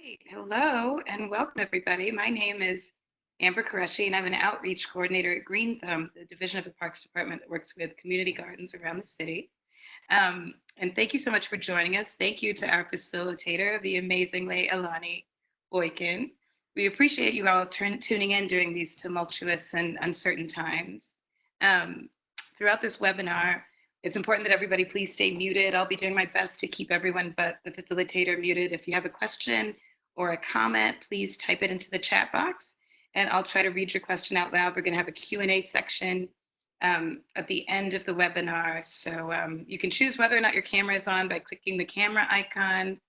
Great. Hello and welcome, everybody. My name is Amber Qureshi, and I'm an outreach coordinator at GreenThumb, the division of the Parks Department that works with community gardens around the city. And thank you so much for joining us. Thank you to our facilitator, the amazing Leʻalani Boykin. We appreciate you all tuning in during these tumultuous and uncertain times. Um, Throughout this webinar, it's important that everybody please stay muted. I'll be doing my best to keep everyone but the facilitator muted. If you have a question or a comment, please type it into the chat box and I'll try to read your question out loud. We're going to have a Q&A section at the end of the webinar. So you can choose whether or not your camera is on by clicking the camera icon.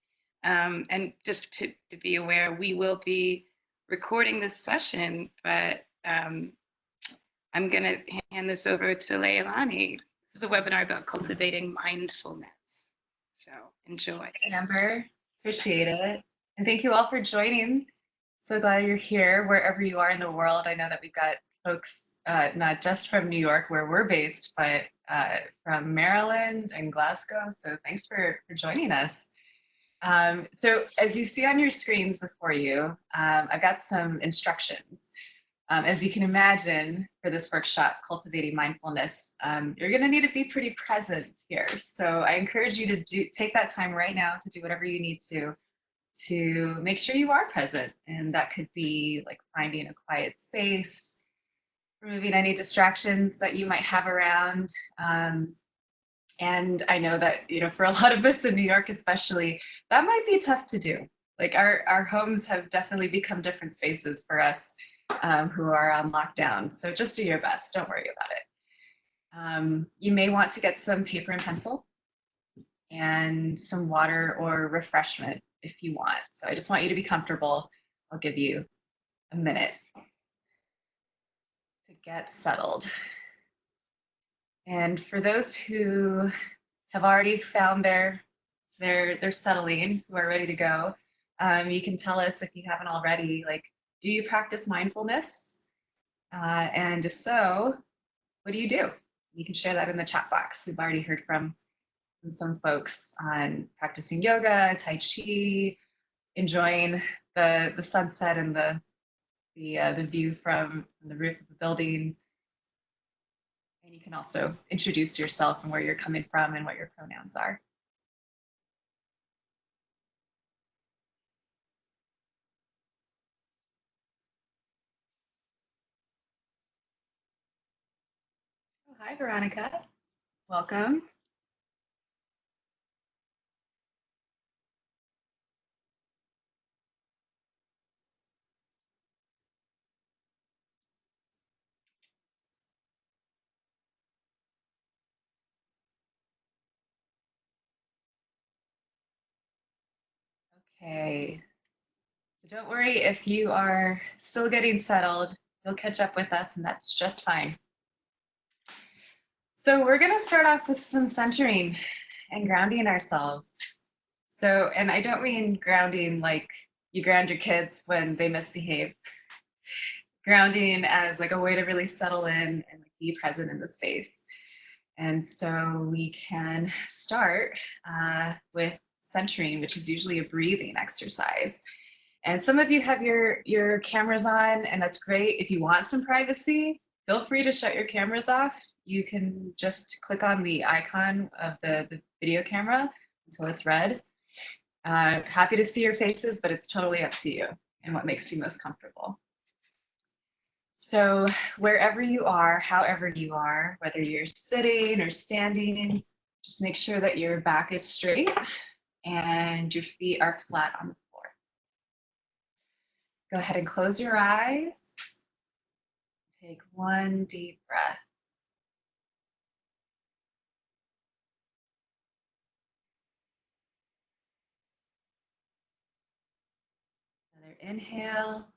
And just to be aware, we will be recording this session, but I'm going to hand this over to Leʻalani. This is a webinar about cultivating mindfulness. So enjoy. Amber, appreciate it. And thank you all for joining. So glad you're here wherever you are in the world. I know that we've got folks not just from New York where we're based, but from Maryland and Glasgow. So thanks for joining us. So as you see on your screens before you, I've got some instructions. As you can imagine, for this workshop, Cultivating Mindfulness, you're going to need to be pretty present here. So I encourage you to take that time right now to do whatever you need to make sure you are present. And that could be like finding a quiet space, removing any distractions that you might have around. And I know that, for a lot of us in New York especially, that might be tough to do. Like our homes have definitely become different spaces for us who are on lockdown. So just do your best, don't worry about it. You may want to get some paper and pencil and some water or refreshment if you want. So I just want you to be comfortable. I'll give you a minute to get settled. And for those who have already found their settling, who are ready to go, you can tell us if you haven't already, like, do you practice mindfulness? And if so, what do you do? You can share that in the chat box. We've already heard from some folks on practicing yoga, Tai Chi, enjoying the sunset and the view from the roof of the building. And you can also introduce yourself and where you're coming from and what your pronouns are. Oh, hi, Veronica. Welcome. Okay. So don't worry if you are still getting settled, you'll catch up with us and that's just fine. So we're going to start off with some centering and grounding ourselves. So, and I don't mean grounding like you ground your kids when they misbehave. Grounding as like a way to really settle in and like be present in the space. And so we can start with centering, which is usually a breathing exercise. And some of you have your cameras on, and that's great. If you want some privacy, feel free to shut your cameras off. You can just click on the icon of the video camera until it's red. Happy to see your faces, but it's totally up to you and what makes you most comfortable. So wherever you are, however you are, whether you're sitting or standing, just make sure that your back is straight and your feet are flat on the floor. Go ahead and close your eyes. Take one deep breath. Another inhale.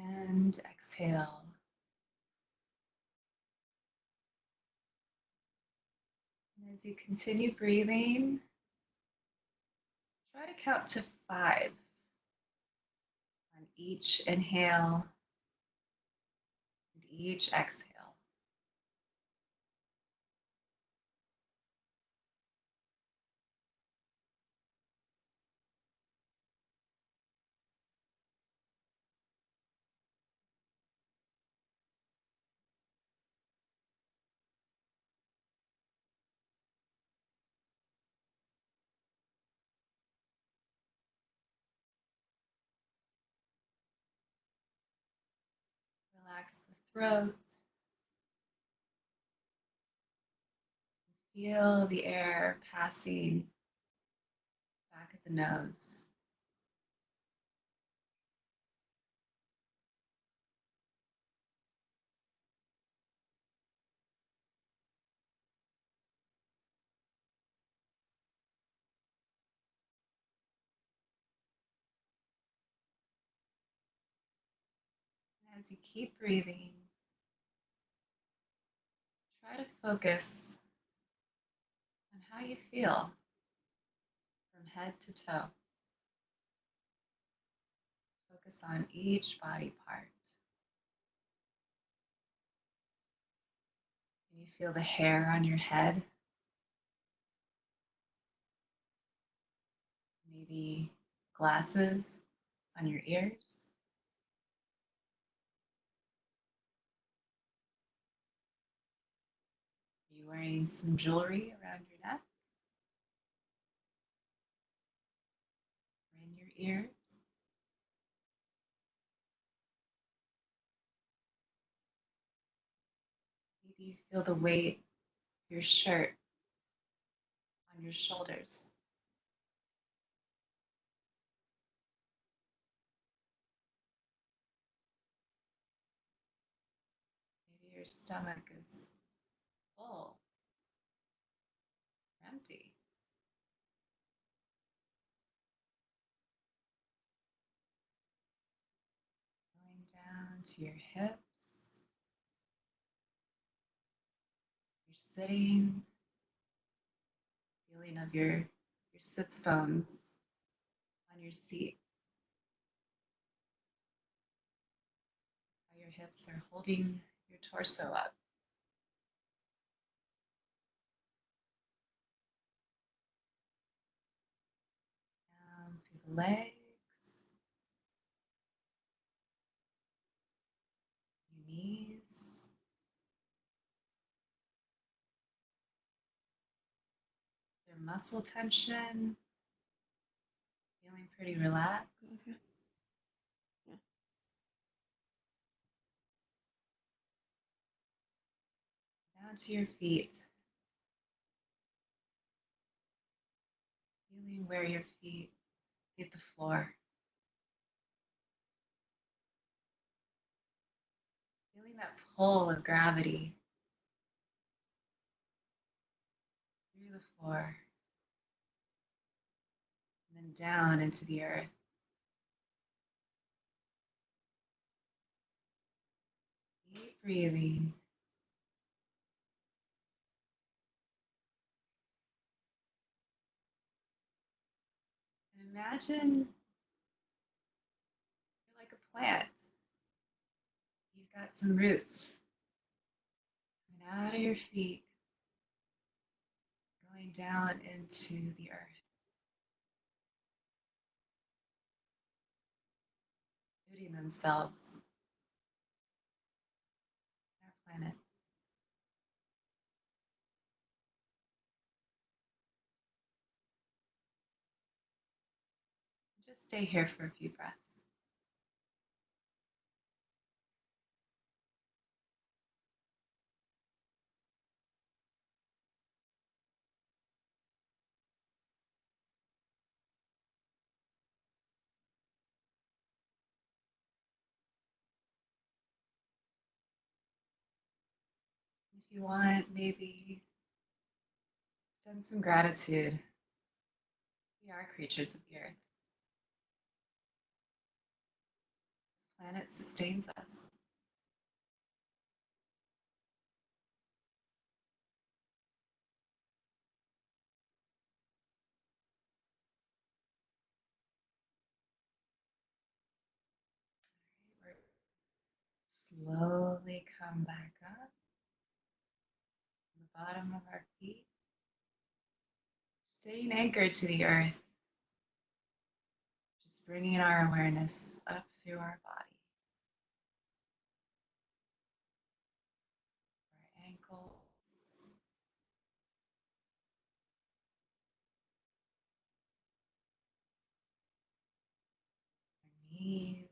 And exhale. And as you continue breathing, try to count to 5 on each inhale and each exhale. throat. Feel the air passing back at the nose. As you keep breathing, try to focus on how you feel from head to toe. Focus on each body part. Can you feel the hair on your head? Maybe glasses on your ears? Are you wearing some jewelry around your neck or in your ears? Maybe you feel the weight of your shirt on your shoulders. Maybe your stomach is full or empty. Going down to your hips. You're sitting, feeling of your sits bones on your seat. How your hips are holding your torso up. Down through the legs, your knees. Their muscle tension, feeling pretty relaxed. Okay. Yeah. Down to your feet, feeling where your feet hit the floor. Feeling that pull of gravity through the floor and then down into the earth. Keep breathing. And imagine you're like a plant. You've got some roots coming out of your feet, going down into the earth, rooting themselves in our planet. Just stay here for a few breaths. If you want, maybe extend some gratitude. We are creatures of the earth. This planet sustains us. We're slowly come back up to the bottom of our feet, staying anchored to the earth, just bringing our awareness up through our body, our ankles, our knees,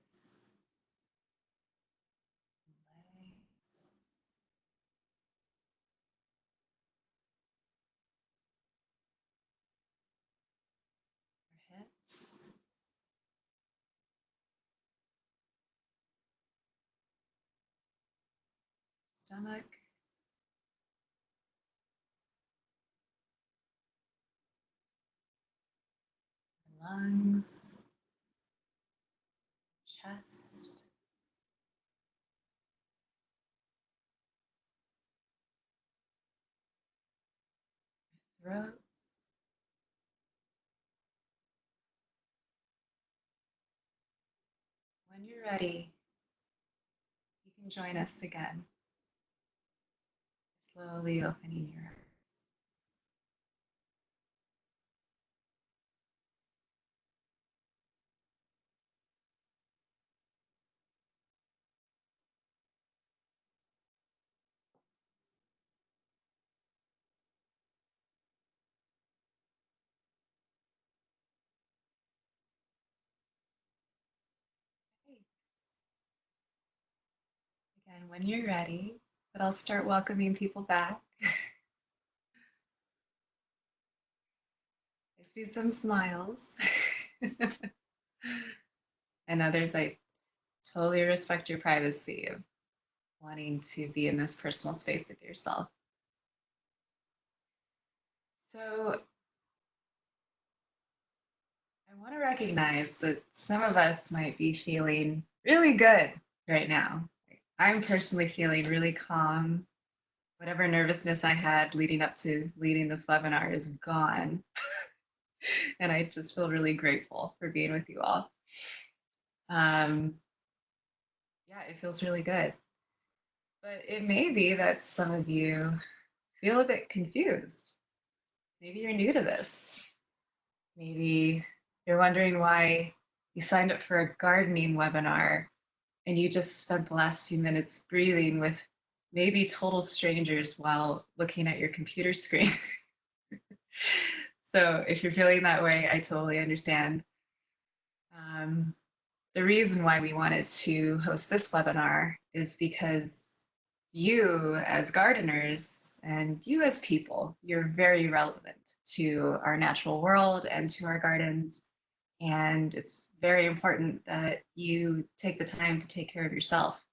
legs. stomach, lungs, chest, throat. When you're ready, you can join us again, slowly opening your eyes. Again, when you're ready, but I'll start welcoming people back. I see some smiles. And others, I totally respect your privacy of wanting to be in this personal space with yourself. So I want to recognize that some of us might be feeling really good right now. I'm personally feeling really calm. Whatever nervousness I had leading up to leading this webinar is gone. And I just feel really grateful for being with you all. Yeah, it feels really good. But it may be that some of you feel a bit confused. Maybe you're new to this. Maybe you're wondering why you signed up for a gardening webinar and you just spent the last few minutes breathing with maybe total strangers while looking at your computer screen. So if you're feeling that way, I totally understand. The reason why we wanted to host this webinar is because you as gardeners and you as people, you're very relevant to our natural world and to our gardens. And it's very important that you take the time to take care of yourself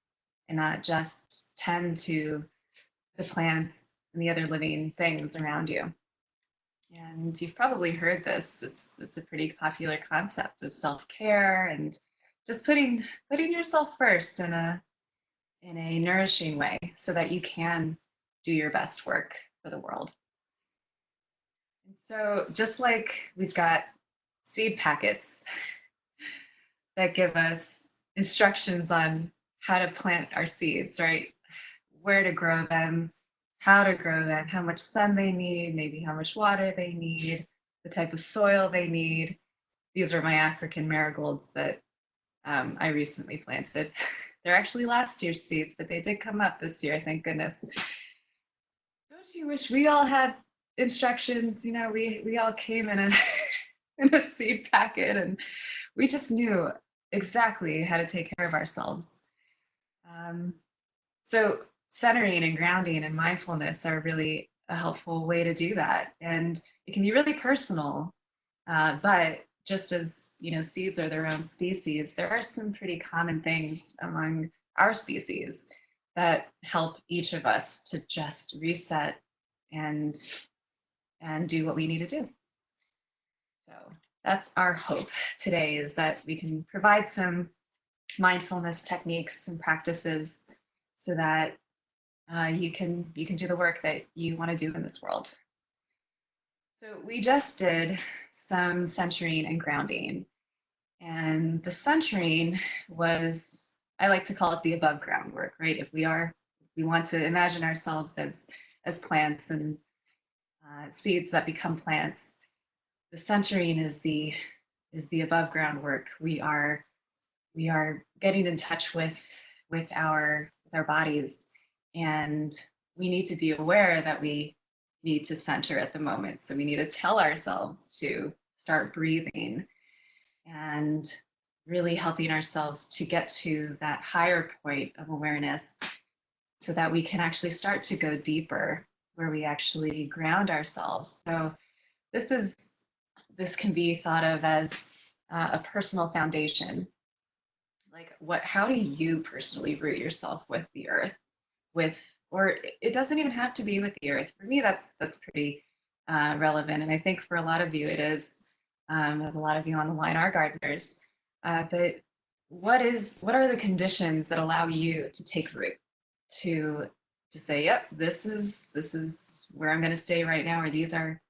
and not just tend to the plants and the other living things around you. And you've probably heard this. It's a pretty popular concept of self-care and just putting yourself first in a nourishing way so that you can do your best work for the world. And so just like we've got seed packets that give us instructions on how to plant our seeds, right? Where to grow them, how to grow them, how much sun they need, maybe how much water they need, the type of soil they need. These are my African marigolds that I recently planted. They're actually last year's seeds, but they did come up this year, thank goodness. Don't you wish we all had instructions? You know, we all came in a in a seed packet and we just knew exactly how to take care of ourselves. So centering and grounding and mindfulness are really a helpful way to do that. And it can be really personal, but just as you know, seeds are their own species, there are some pretty common things among our species that help each of us to just reset and do what we need to do. So that's our hope today, is that we can provide some mindfulness techniques and practices so that you can do the work that you want to do in this world. So we just did some centering and grounding, and the centering was, I like to call it the above ground work, right? If we want to imagine ourselves as plants and seeds that become plants, the centering is the above ground work. We are getting in touch with our bodies, and we need to be aware that we need to center at the moment. So we need to tell ourselves to start breathing and really helping ourselves to get to that higher point of awareness so that we can actually start to go deeper, where we actually ground ourselves. So this can be thought of as a personal foundation. Like how do you personally root yourself with the earth, with or it doesn't even have to be with the earth. For me, that's pretty relevant, and I think for a lot of you it is, as a lot of you on the line are gardeners. But what are the conditions that allow you to take root, to say, yep, this is where I'm going to stay right now, or these are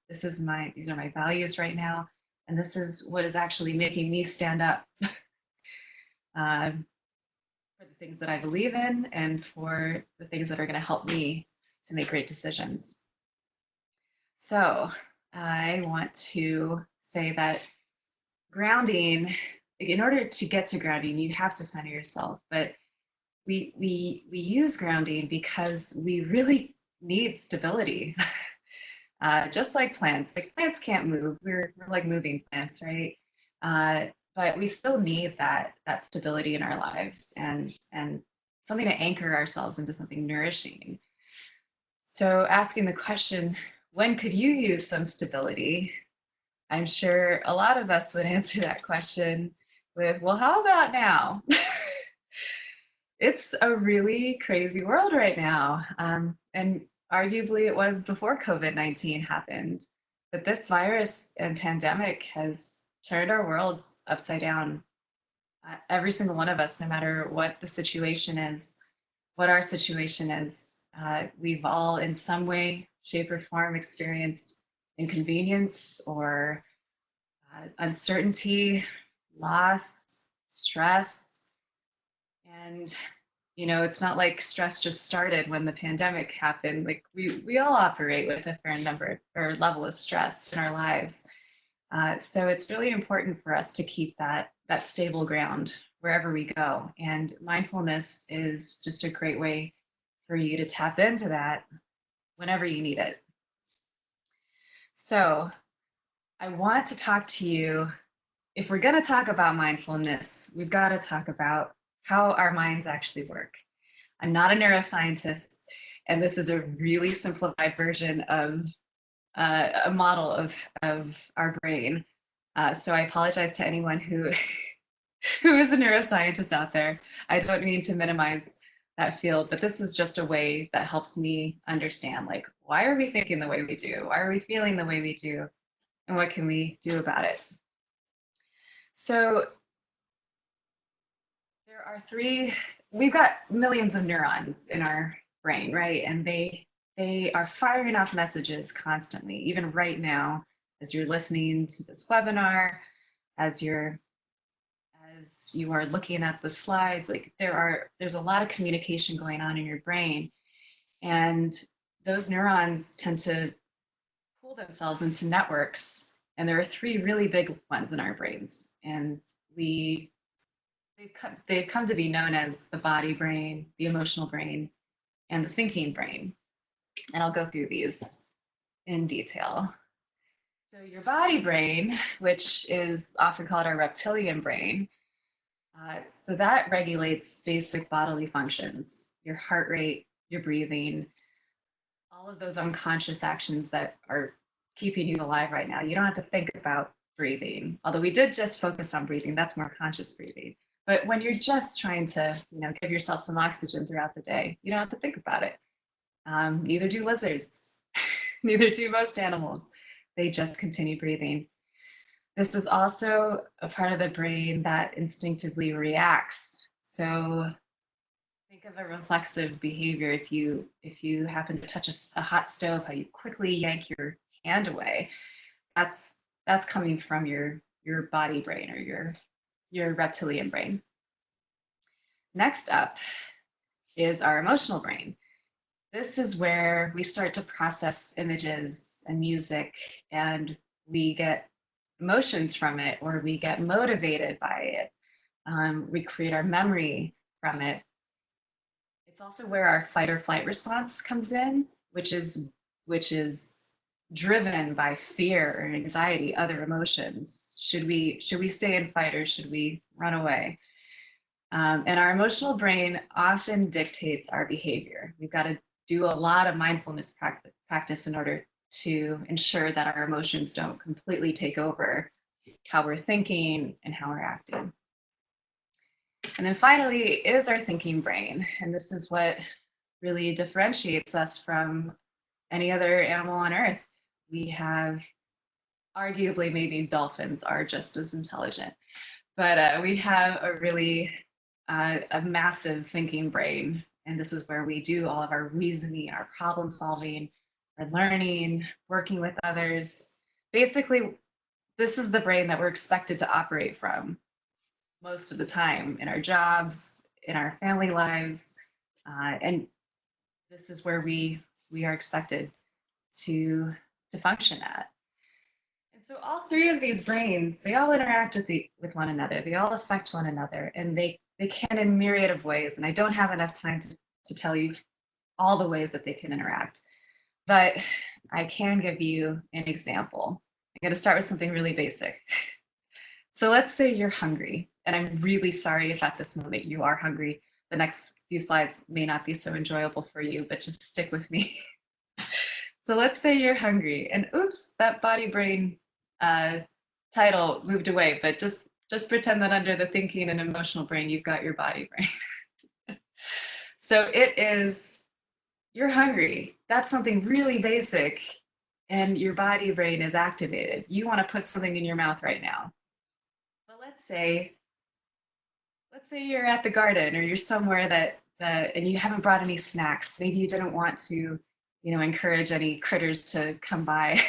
my values right now, and this is what is actually making me stand up for the things that I believe in and for the things that are going to help me to make great decisions. So I want to say that grounding, in order to get to grounding, you have to center yourself. But we use grounding because we really need stability. Just like plants can't move. We're like moving plants, right? But we still need that stability in our lives and something to anchor ourselves into something nourishing. So asking the question, when could you use some stability? I'm sure a lot of us would answer that question with, well, how about now? It's a really crazy world right now. And arguably it was before COVID-19 happened. But this virus and pandemic has turned our worlds upside down. Every single one of us, no matter what the situation is, what our situation is, we've all in some way, shape, or form experienced inconvenience or uncertainty, loss, stress. And it's not like stress just started when the pandemic happened. Like we all operate with a fair number or level of stress in our lives. So it's really important for us to keep that stable ground wherever we go. And mindfulness is just a great way for you to tap into that whenever you need it. So I want to talk to you. If we're going to talk about mindfulness, we've got to talk about how our minds actually work. I'm not a neuroscientist, and this is a really simplified version of a model of our brain. So I apologize to anyone who is a neuroscientist out there. I don't mean to minimize that field, but this is just a way that helps me understand, like, why are we thinking the way we do? Why are we feeling the way we do? And what can we do about it? So there are we've got millions of neurons in our brain, right? And they are firing off messages constantly, even right now, as you're listening to this webinar, as you are looking at the slides. Like there's a lot of communication going on in your brain, and those neurons tend to pull themselves into networks. And there are three really big ones in our brains, and they've come to be known as the body brain, the emotional brain, and the thinking brain. And I'll go through these in detail. So your body brain, which is often called our reptilian brain, so that regulates basic bodily functions, your heart rate, your breathing, all of those unconscious actions that are keeping you alive right now. You don't have to think about breathing, although we did just focus on breathing. That's more conscious breathing. But when you're just trying to, give yourself some oxygen throughout the day, you don't have to think about it. Neither do lizards, neither do most animals. They just continue breathing. This is also a part of the brain that instinctively reacts. So think of a reflexive behavior. If you happen to touch a hot stove, how you quickly yank your hand away. That's coming from your body brain or your reptilian brain. Next up is our emotional brain. This is where we start to process images and music, and we get emotions from it, or we get motivated by it. We create our memory from it. It's also where our fight or flight response comes in, which is driven by fear or anxiety, other emotions. Should we stay in fight, or should we run away? And our emotional brain often dictates our behavior. We've got to do a lot of mindfulness practice in order to ensure that our emotions don't completely take over how we're thinking and how we're acting. And then finally is our thinking brain. And this is what really differentiates us from any other animal on Earth. We have arguably, maybe dolphins are just as intelligent, but we have a really a massive thinking brain. And this is where we do all of our reasoning, our problem solving, our learning, working with others. Basically, this is the brain that we're expected to operate from most of the time in our jobs, in our family lives, and this is where we are expected to function at. And so all three of these brains, they all interact with one another. They all affect one another, and they can in myriad of ways. And I don't have enough time to tell you all the ways that they can interact, but I can give you an example. I'm going to start with something really basic. So let's say you're hungry, and I'm really sorry if at this moment you are hungry. The next few slides may not be so enjoyable for you, but just stick with me. So let's say you're hungry, and oops, that body brain title moved away, but just pretend that under the thinking and emotional brain, you've got your body brain. So it is, you're hungry. That's something really basic, and your body brain is activated. You want to put something in your mouth right now. But let's say you're at the garden or you're somewhere that and you haven't brought any snacks. Maybe you didn't want to, encourage any critters to come by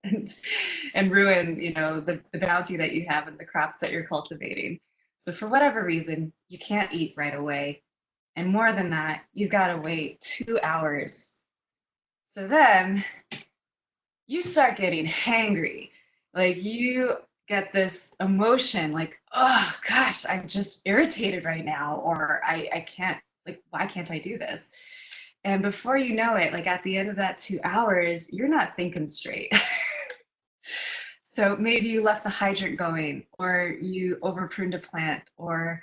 and ruin, the bounty that you have and the crops that you're cultivating. So for whatever reason, you can't eat right away. And more than that, you've got to wait 2 hours. So then you start getting hangry. Like you get this emotion like, oh gosh, I'm just irritated right now, or I can't, like, why can't I do this? And before you know it, like at the end of that 2 hours, you're not thinking straight. So maybe you left the hydrant going, or you overpruned a plant, or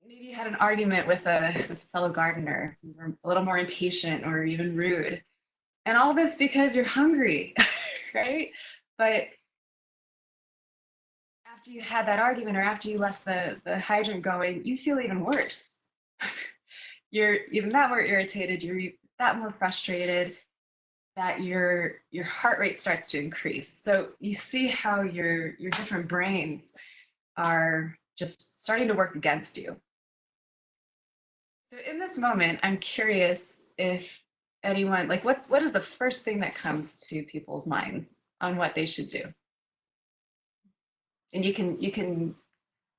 maybe you had an argument with a fellow gardener. You were a little more impatient or even rude. And all this because you're hungry, right? But after you had that argument or after you left the hydrant going, you feel even worse. You're even that more irritated, you're that more frustrated, that your heart rate starts to increase. So you see how your different brains are just starting to work against you. So in this moment, I'm curious if anyone, like, what is the first thing that comes to people's minds on what they should do? And you can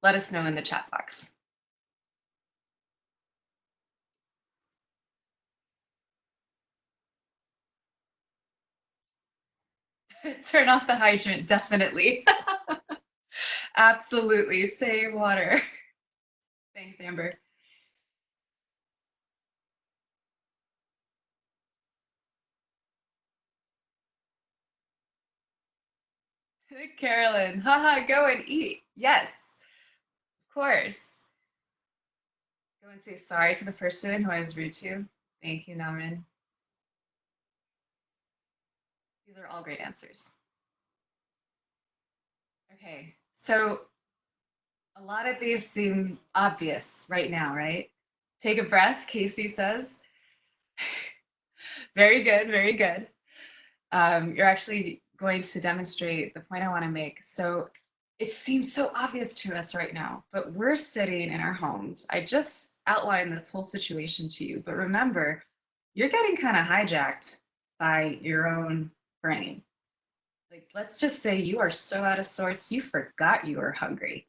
let us know in the chat box. Turn off the hydrant, definitely. Absolutely, save water. Thanks, Amber. Carolyn, haha, go and eat. Yes, of course. Go and say sorry to the person who I was rude to. Thank you, Namrin. These are all great answers. Okay, so a lot of these seem obvious right now, right? Take a breath, Casey says. Very good, very good. You're actually going to demonstrate the point I want to make. So it seems so obvious to us right now, but we're sitting in our homes. I just outlined this whole situation to you, but remember, you're getting kind of hijacked by your own brain. Like, let's just say you are so out of sorts, you forgot you were hungry.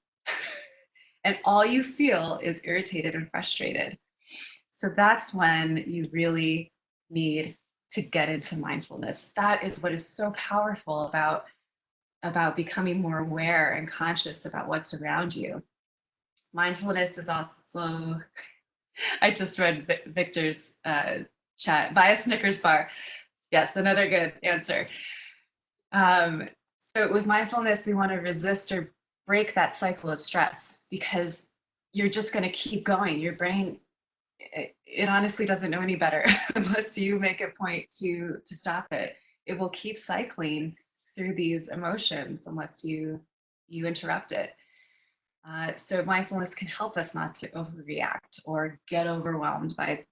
And all you feel is irritated and frustrated. So that's when you really need to get into mindfulness. That is what is so powerful about becoming more aware and conscious about what's around you. Mindfulness is also, I just read Victor's chat, buy a Snickers bar. Yes, another good answer. So with mindfulness, we want to resist or break that cycle of stress because you're just going to keep going. Your brain, it honestly doesn't know any better unless you make a point to stop it. It will keep cycling through these emotions unless you interrupt it. So mindfulness can help us not to overreact or get overwhelmed by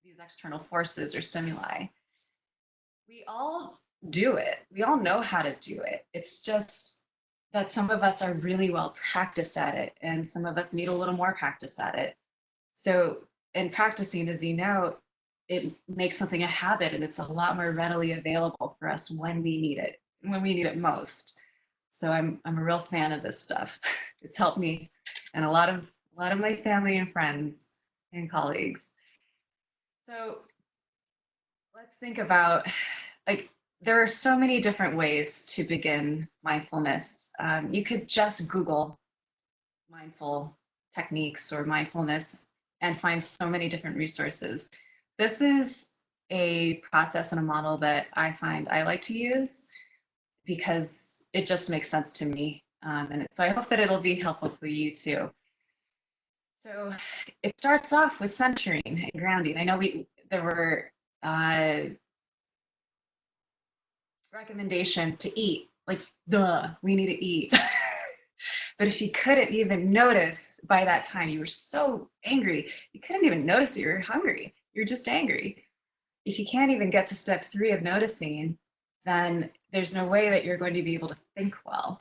these external forces or stimuli. We all do it. We all know how to do it. It's just that some of us are really well practiced at it, and some of us need a little more practice at it. So, in practicing, as you know, it makes something a habit, and it's a lot more readily available for us when we need it most. So I'm a real fan of this stuff. It's helped me and a lot of my family and friends and colleagues. So let's think about, like, there are so many different ways to begin mindfulness. You could just Google mindful techniques or mindfulness and find so many different resources. This is a process and a model that I find I like to use because it just makes sense to me. So I hope that it'll be helpful for you too. So it starts off with centering and grounding. I know there were recommendations to eat, like, duh, we need to eat. But if you couldn't even notice by that time, you were so angry, you couldn't even notice that you were hungry. You're just angry. If you can't even get to step 3 of noticing, then there's no way that you're going to be able to think well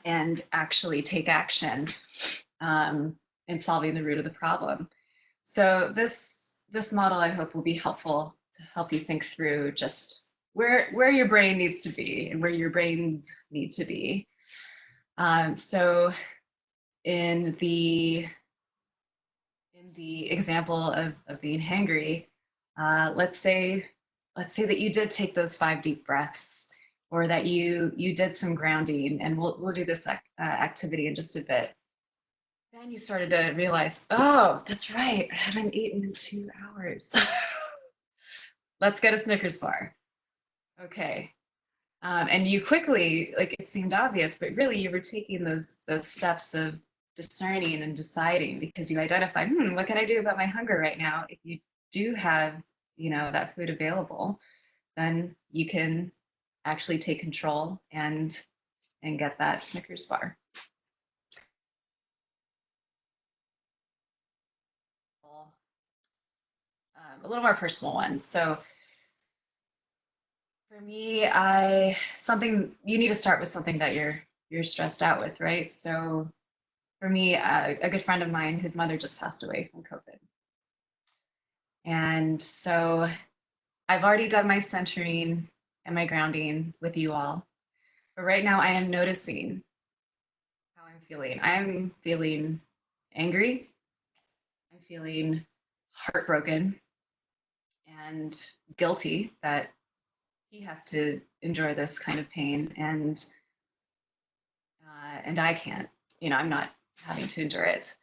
and actually take action in solving the root of the problem. So this model, I hope, will be helpful to help you think through just where your brain needs to be and where your brains need to be. So in the example of being hangry, let's say that you did take those 5 deep breaths, or that you did some grounding, and we'll do this activity in just a bit. Then you started to realize, oh, that's right, I haven't eaten in 2 hours. Let's get a Snickers bar. Okay. And you quickly, like, it seemed obvious, but really you were taking those steps of discerning and deciding, because you identified, what can I do about my hunger right now? If you do have, that food available, then you can actually take control and get that Snickers bar. A little more personal one. So for me, you need to start with something that you're stressed out with, right? So for me, a good friend of mine, his mother just passed away from COVID. And so I've already done my centering and my grounding with you all. But right now I am noticing how I'm feeling. I'm feeling angry. I'm feeling heartbroken and guilty that he has to endure this kind of pain, and I can't. I'm not having to endure it.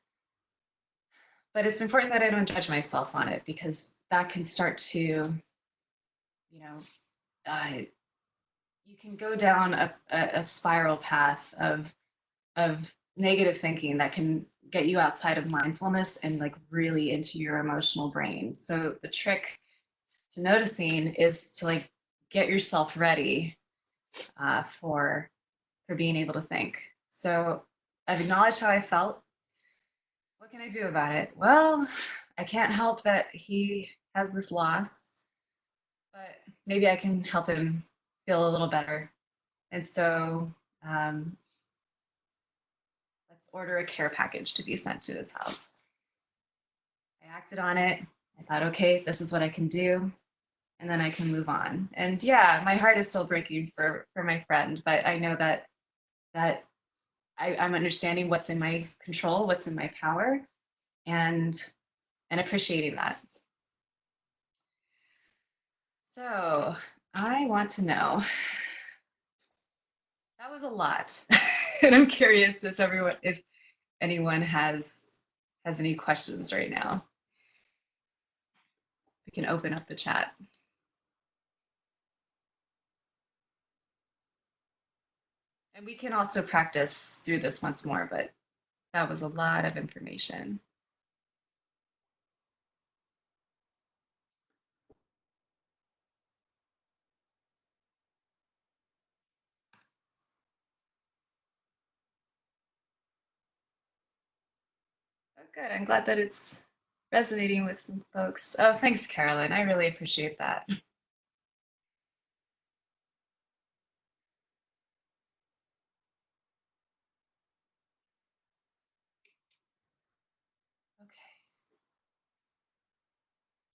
But it's important that I don't judge myself on it, because that can start to, you can go down a spiral path of negative thinking that can get you outside of mindfulness and, like, really into your emotional brain. So the trick to noticing is to, like, get yourself ready for being able to think. So I've acknowledged how I felt. What can I do about it? Well, I can't help that he has this loss, but maybe I can help him feel a little better. And so let's order a care package to be sent to his house. I acted on it. I thought, okay, this is what I can do, and then I can move on. And yeah, my heart is still breaking for my friend, but I know that I'm understanding what's in my control, what's in my power, and appreciating that. So I want to know, that was a lot. And I'm curious if anyone has any questions right now. We can open up the chat. And we can also practice through this once more, but that was a lot of information. good. I'm glad that it's resonating with some folks. Oh, thanks, Carolyn. I really appreciate that. Okay.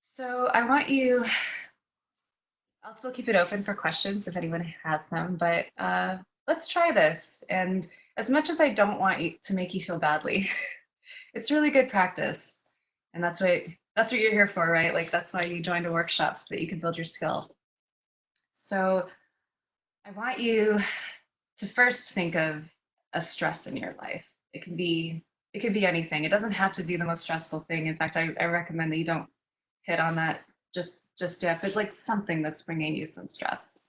So I want you, I'll still keep it open for questions if anyone has them, but let's try this. And as much as I don't want you to make you feel badly, it's really good practice. And that's what you're here for, right? Like that's why you joined a workshop so that you can build your skills. So I want you to first think of a stress in your life. It can be anything. It doesn't have to be the most stressful thing. In fact, I recommend that you don't hit on that just yet, but like something that's bringing you some stress.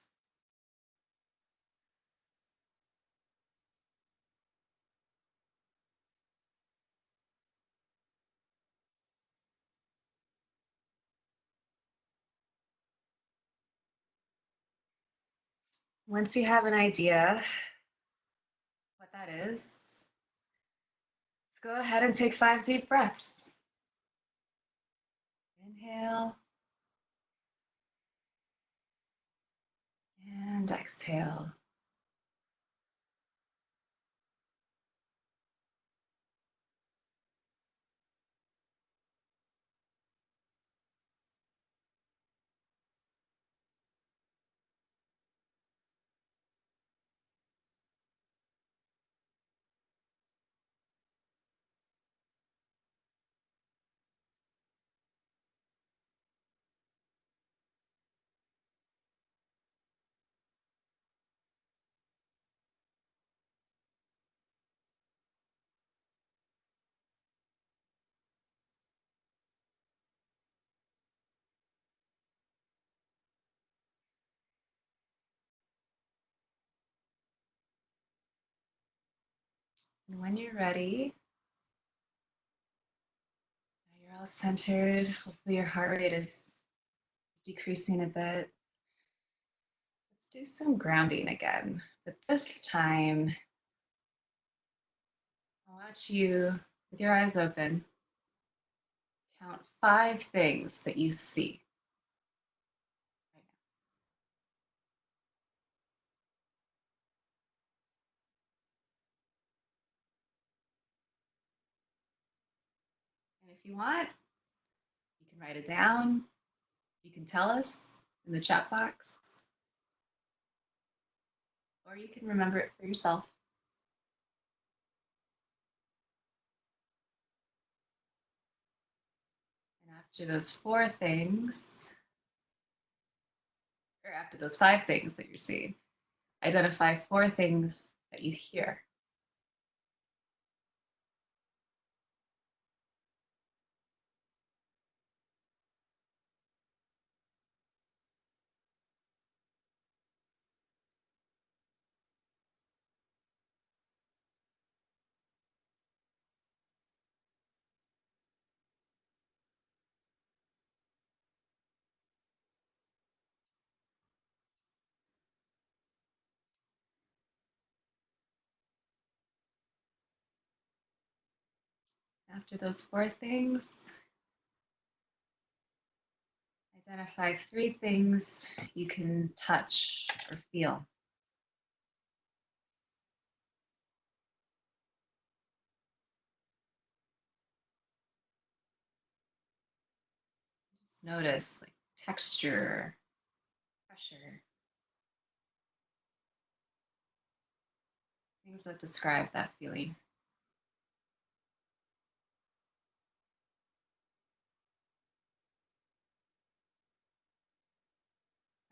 Once you have an idea what that is, let's go ahead and take 5 deep breaths. Inhale and exhale. And when you're ready, now you're all centered. Hopefully your heart rate is decreasing a bit. Let's do some grounding again. But this time, I want you, with your eyes open, count 5 things that you see right now. And if you want, you can write it down. You can tell us in the chat box, or you can remember it for yourself. And after those 4 things, or after those 5 things that you're seeing, identify 4 things that you hear. After those 4 things, identify 3 things you can touch or feel. Just notice like texture, pressure, things that describe that feeling.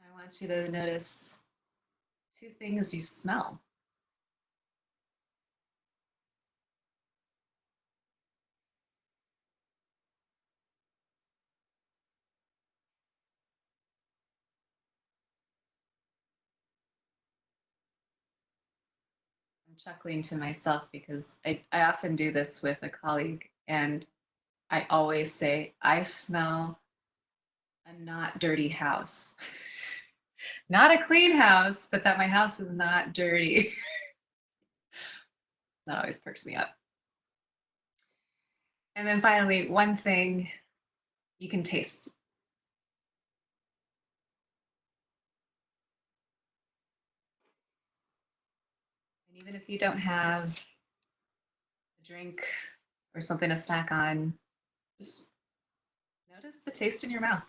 I want you to notice 2 things you smell. I'm chuckling to myself because I often do this with a colleague, and I always say, I smell a not dirty house. Not a clean house, but that my house is not dirty. That always perks me up. And then finally, one thing you can taste. And even if you don't have a drink or something to snack on, just notice the taste in your mouth.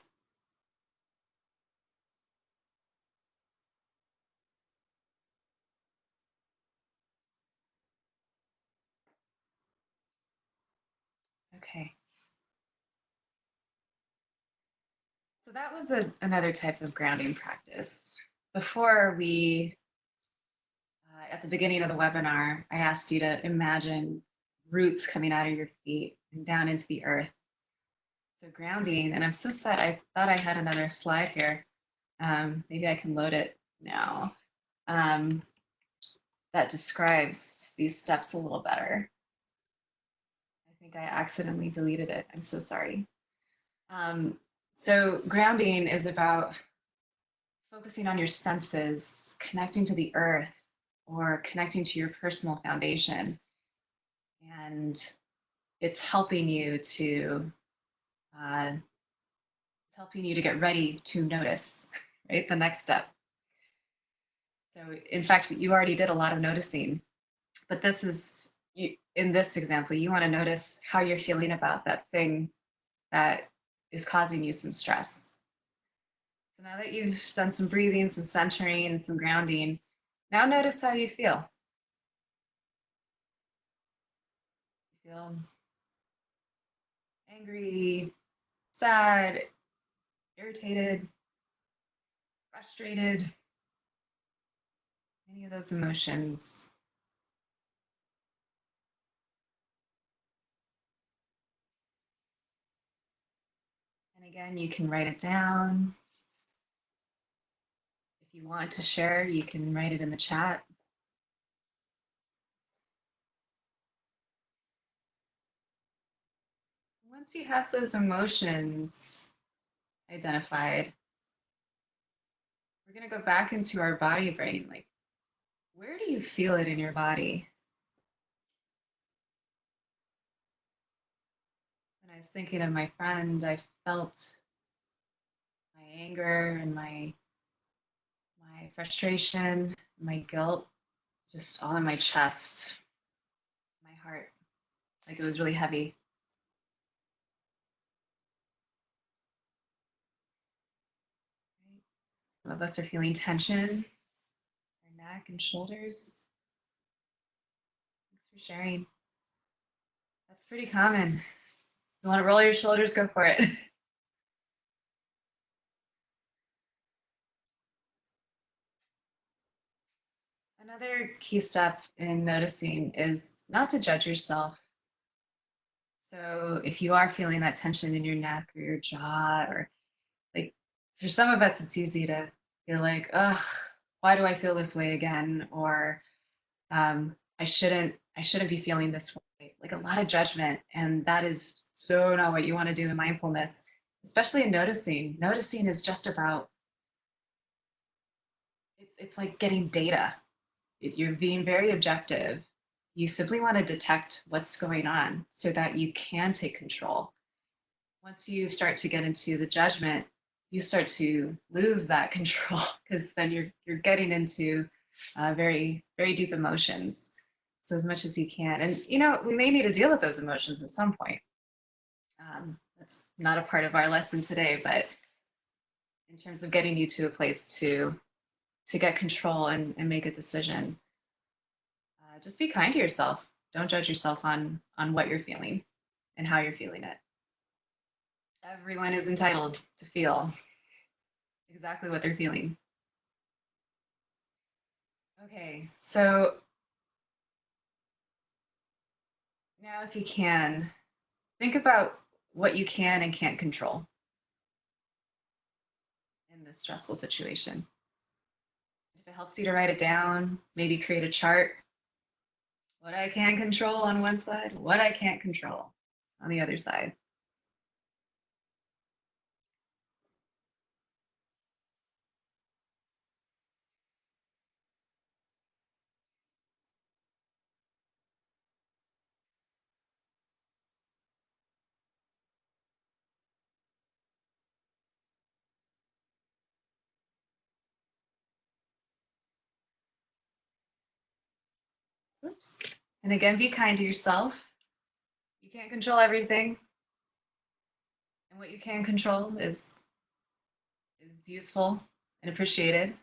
Okay. So that was another type of grounding practice. Before at the beginning of the webinar, I asked you to imagine roots coming out of your feet and down into the earth. So grounding, and I'm so sad, I thought I had another slide here. Maybe I can load it now. That describes these steps a little better. I think I accidentally deleted it. I'm so sorry. So grounding is about focusing on your senses, connecting to the earth, or connecting to your personal foundation. And it's helping you to get ready to notice, right? The next step. So in fact, you already did a lot of noticing, but this is, in this example, you want to notice how you're feeling about that thing that is causing you some stress. So now that you've done some breathing, some centering, and some grounding, now notice how you feel. You feel angry, sad, irritated, frustrated, any of those emotions. And again, you can write it down. If you want to share, you can write it in the chat. Once you have those emotions identified, we're going to go back into our body brain. Like, where do you feel it in your body? When I was thinking of my friend, I felt my anger and my frustration, my guilt, just all in my chest, my heart, like it was really heavy. Some of us are feeling tension, our neck and shoulders. Thanks for sharing. That's pretty common. You want to roll your shoulders, go for it. Another key step in noticing is not to judge yourself. So if you are feeling that tension in your neck or your jaw, or like for some of us, it's easy to feel like, ugh, why do I feel this way again? Or I shouldn't be feeling this way. Like a lot of judgment, and that is so not what you want to do in mindfulness, especially in noticing. Noticing is just about, it's like getting data. You're being very objective. You simply want to detect what's going on so that you can take control. Once you start to get into the judgment, you start to lose that control, because then you're getting into very, very deep emotions. So as much as you can, and we may need to deal with those emotions at some point. That's not a part of our lesson today, but in terms of getting you to a place to get control and make a decision, just be kind to yourself. Don't judge yourself on what you're feeling and how you're feeling it. Everyone is entitled to feel exactly what they're feeling. Okay, so now if you can, think about what you can and can't control in this stressful situation. If it helps you to write it down, maybe create a chart. What I can control on one side, what I can't control on the other side. Oops. And again, be kind to yourself. You can't control everything. And what you can control is useful and appreciated.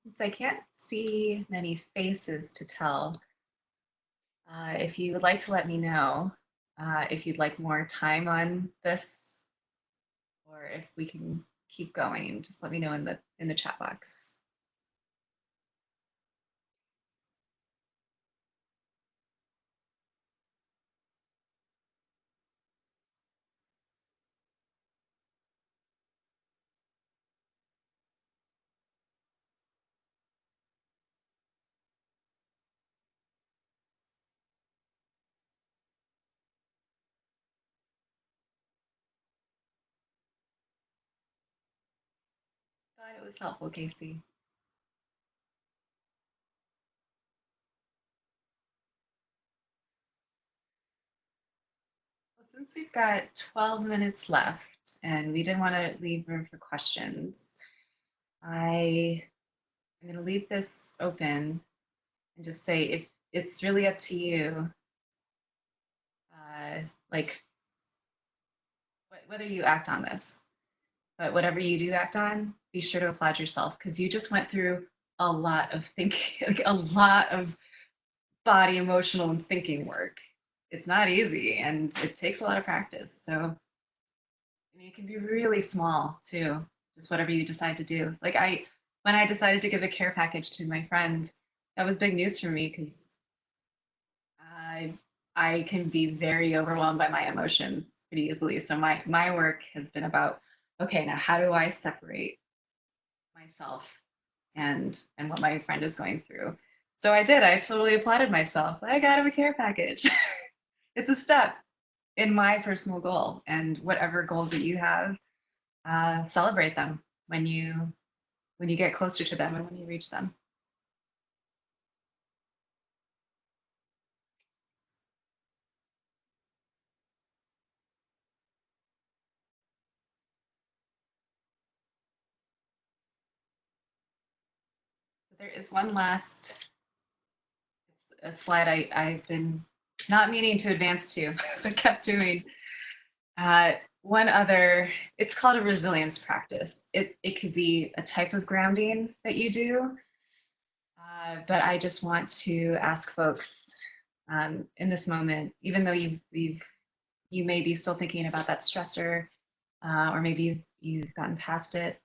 Since I can't see many faces to tell, if you would like to let me know if you'd like more time on this, or if we can keep going, just let me know in the chat box. Glad it was helpful, Casey. Well, since we've got 12 minutes left and we didn't want to leave room for questions, I'm going to leave this open and just say if it's really up to you, like whether you act on this, but whatever you do act on, be sure to applaud yourself because you just went through a lot of thinking, like a lot of body, emotional, and thinking work. It's not easy and it takes a lot of practice. So, I mean, it can be really small too, just whatever you decide to do. Like when I decided to give a care package to my friend, that was big news for me because I can be very overwhelmed by my emotions pretty easily. So my work has been about, okay, now how do I separate myself and what my friend is going through? So I did. I totally applauded myself. I got him a care package. It's a step in my personal goal, and whatever goals that you have, celebrate them when you get closer to them and when you reach them. So there is one last a slide I've been not meaning to advance to, but kept doing. One other, it's called a resilience practice. It could be a type of grounding that you do, but I just want to ask folks in this moment, even though you may be still thinking about that stressor, or maybe you've gotten past it.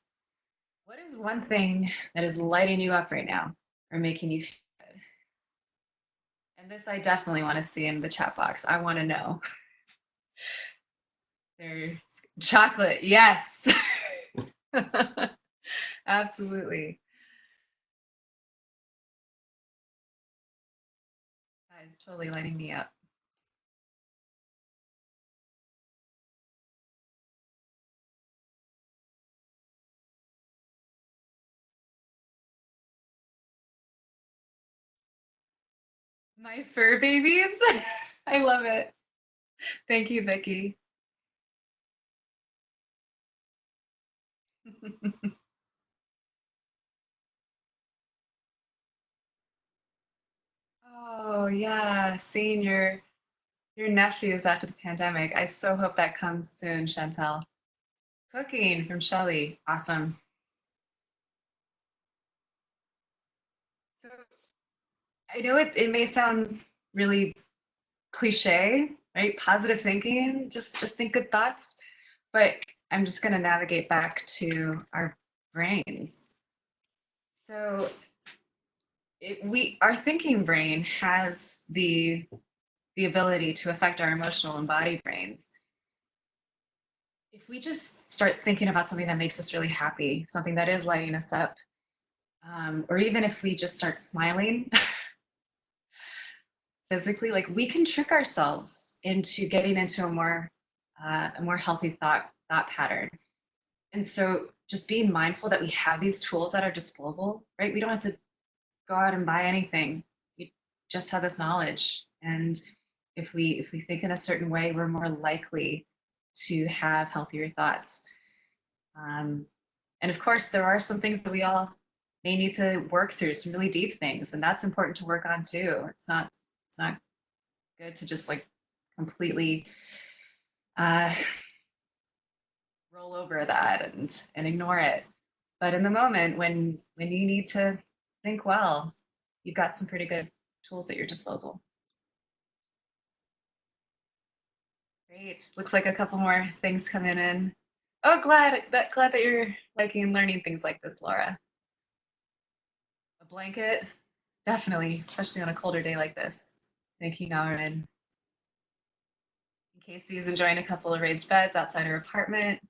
What is one thing that is lighting you up right now or making you feel good? And this I definitely want to see in the chat box. I want to know. There's chocolate, yes. Absolutely. That is totally lighting me up. My fur babies. I love it. Thank you, Vicki. Oh yeah, seeing your nephews after the pandemic. I so hope that comes soon, Chantel. Cooking from Shelly. Awesome. So I know it may sound really cliche, right? Positive thinking, just think good thoughts. But I'm just going to navigate back to our brains. So our thinking brain has the ability to affect our emotional and body brains. If we just start thinking about something that makes us really happy, something that is lighting us up, or even if we just start smiling, physically, like we can trick ourselves into getting into a more healthy thought pattern. And so just being mindful that we have these tools at our disposal, right? We don't have to go out and buy anything. We just have this knowledge. And if we think in a certain way, we're more likely to have healthier thoughts. And of course, there are some things that we all may need to work through, some really deep things, and that's important to work on too. It's not good to just like completely roll over that and ignore it. But in the moment when you need to think well, you've got some pretty good tools at your disposal. Great. Looks like a couple more things coming in. Oh, glad that you're liking learning things like this, Laura. A blanket, definitely, especially on a colder day like this. Thank you, Norman. Casey's enjoying a couple of raised beds outside her apartment.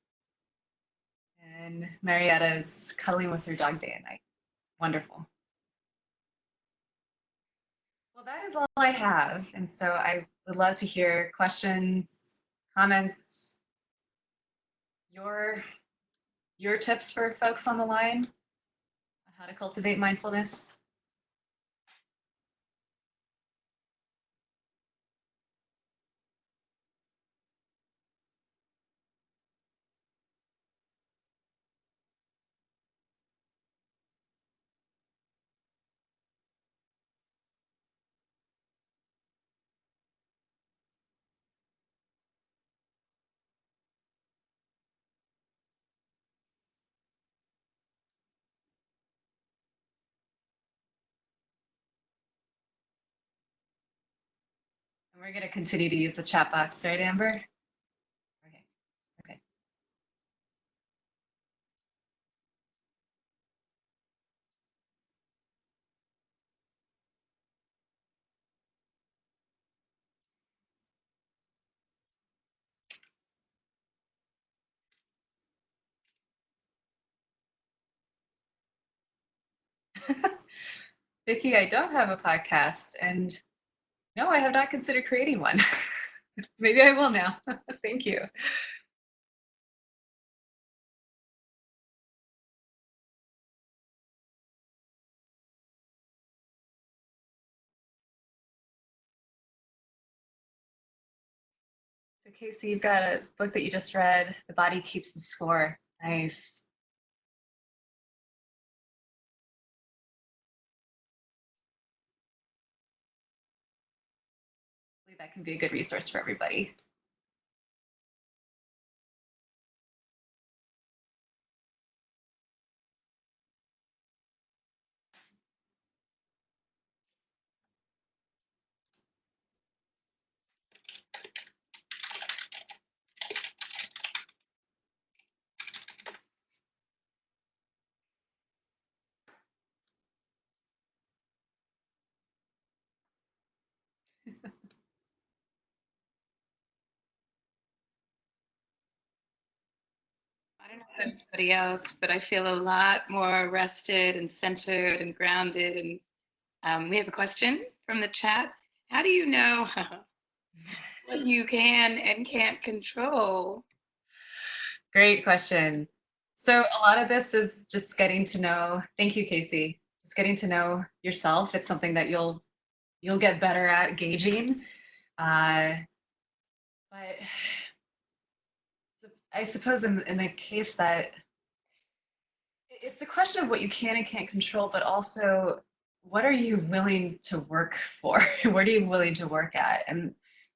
And Marietta's cuddling with her dog day and night. Wonderful. Well, that is all I have. And so I would love to hear questions, comments, your tips for folks on the line on how to cultivate mindfulness. And we're going to continue to use the chat box, right, Amber? Okay. Okay. Vicki, I don't have a podcast, and no, I have not considered creating one. Maybe I will now. Thank you. So Casey, you've got a book that you just read, The Body Keeps the Score. Nice. Hopefully that can be a good resource for everybody. I don't know about anybody else, but I feel a lot more rested and centered and grounded. And we have a question from the chat. How do you know what you can and can't control? Great question. So a lot of this is just getting to know, thank you, Casey, just getting to know yourself. It's something that you'll get better at gauging. But I suppose in the case that it's a question of what you can and can't control, but also what are you willing to work for? What are you willing to work at? And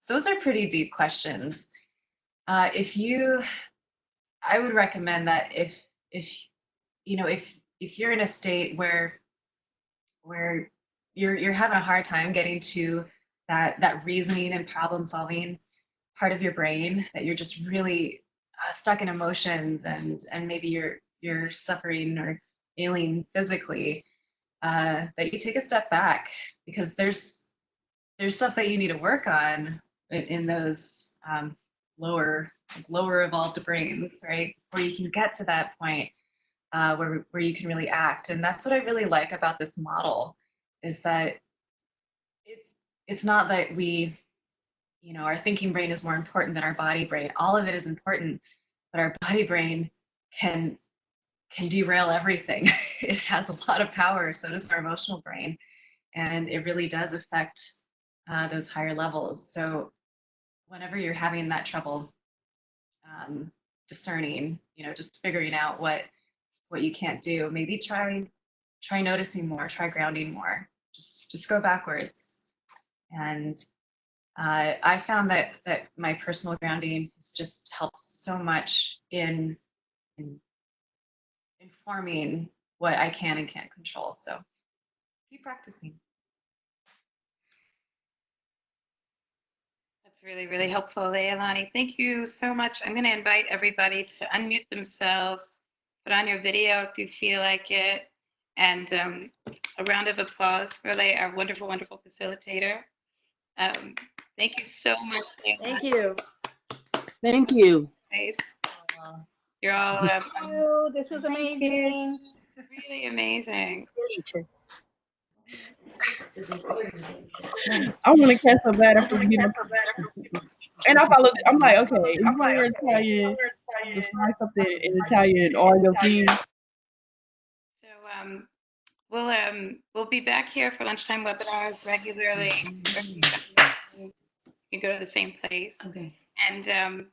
those are pretty deep questions. I would recommend that if you know if you're in a state where you're having a hard time getting to that reasoning and problem solving part of your brain, that you're just really stuck in emotions and maybe you're suffering or ailing physically, that you take a step back, because there's stuff that you need to work on in those lower evolved brains, right? Where you can get to that point where you can really act. And that's what I really like about this model, is that it's not that we, our thinking brain is more important than our body brain. All of it is important, but our body brain can derail everything. It has a lot of power. So does our emotional brain, and it really does affect those higher levels. So whenever you're having that trouble discerning, just figuring out what you can't do, maybe try noticing more, try grounding more. Just go backwards. And I found that my personal grounding has just helped so much in informing what I can and can't control. So keep practicing. That's really, really helpful, Leʻalani. Thank you so much. I'm going to invite everybody to unmute themselves, put on your video if you feel like it, and a round of applause for Leigh, our wonderful, wonderful facilitator. Thank you so much, Leʻalani. Thank you. Thank you. You're all Thank you. This was Thank you. amazing. really amazing. I want to catch a better for being and I followed. I'm like, okay, if you're Italian, to find something in Italian or your theme. So we'll be back here for lunchtime webinars regularly. You can go to the same place. Okay. And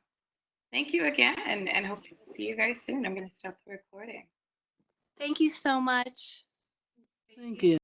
thank you again, and hope to see you very soon. I'm going to stop the recording. Thank you so much. Thank you.